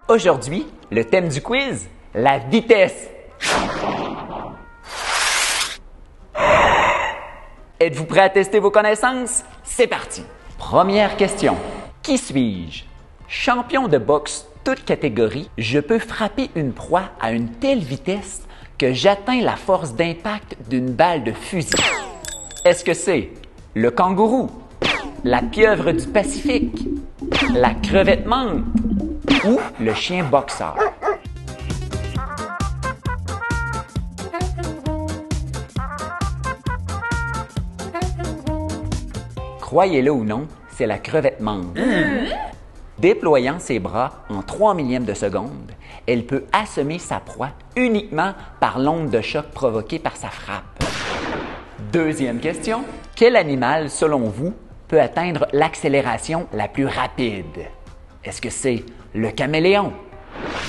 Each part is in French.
Aujourd'hui, le thème du quiz, la vitesse. Êtes-vous prêt à tester vos connaissances? C'est parti! Première question. Qui suis-je? Champion de boxe, toute catégorie, je peux frapper une proie à une telle vitesse que j'atteins la force d'impact d'une balle de fusil. Est-ce que c'est le kangourou, la pieuvre du Pacifique, la crevette menthe ou le chien boxeur? Croyez-le ou non, c'est la crevette menthe. Déployant ses bras en 3 millièmes de seconde, elle peut assommer sa proie uniquement par l'onde de choc provoquée par sa frappe. Deuxième question. Quel animal, selon vous, peut atteindre l'accélération la plus rapide? Est-ce que c'est le caméléon,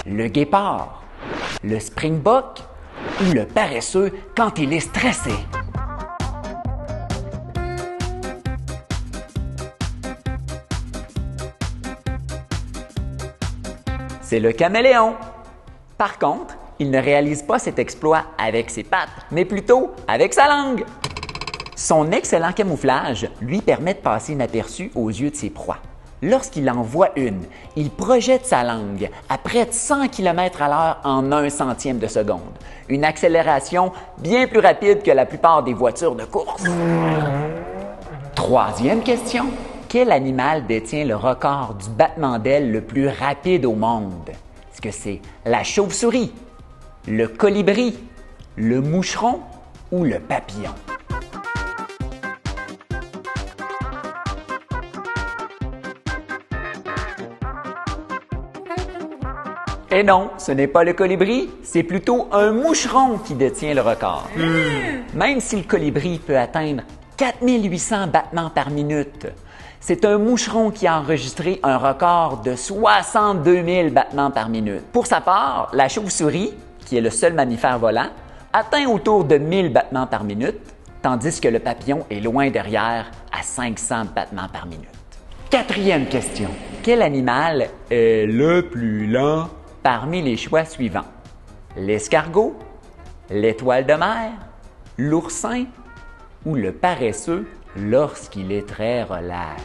le guépard, le springbok ou le paresseux quand il est stressé? C'est le caméléon. Par contre, il ne réalise pas cet exploit avec ses pattes, mais plutôt avec sa langue. Son excellent camouflage lui permet de passer inaperçu aux yeux de ses proies. Lorsqu'il en voit une, il projette sa langue à près de 100 km/h en 1/100e de seconde. Une accélération bien plus rapide que la plupart des voitures de course. Troisième question. Quel animal détient le record du battement d'ailes le plus rapide au monde? Est-ce que c'est la chauve-souris, le colibri, le moucheron ou le papillon? Et non, ce n'est pas le colibri, c'est plutôt un moucheron qui détient le record. Même si le colibri peut atteindre 4800 battements par minute, c'est un moucheron qui a enregistré un record de 62 000 battements par minute. Pour sa part, la chauve-souris, qui est le seul mammifère volant, atteint autour de 1000 battements par minute, tandis que le papillon est loin derrière à 500 battements par minute. Quatrième question. Quel animal est le plus lent parmi les choix suivants? L'escargot, l'étoile de mer, l'oursin ou le paresseux lorsqu'il est très relax?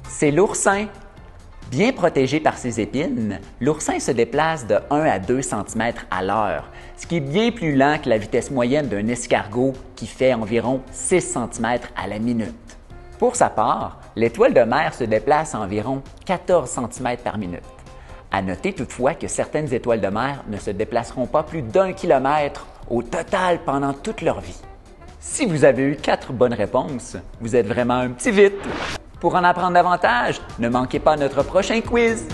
C'est l'oursin. Bien protégé par ses épines, l'oursin se déplace de 1 à 2 cm à l'heure, ce qui est bien plus lent que la vitesse moyenne d'un escargot qui fait environ 6 cm à la minute. Pour sa part, l'étoile de mer se déplace à environ 14 cm par minute. À noter toutefois que certaines étoiles de mer ne se déplaceront pas plus d'1 kilomètre au total pendant toute leur vie. Si vous avez eu 4 bonnes réponses, vous êtes vraiment un petit vite! Pour en apprendre davantage, ne manquez pas notre prochain quiz!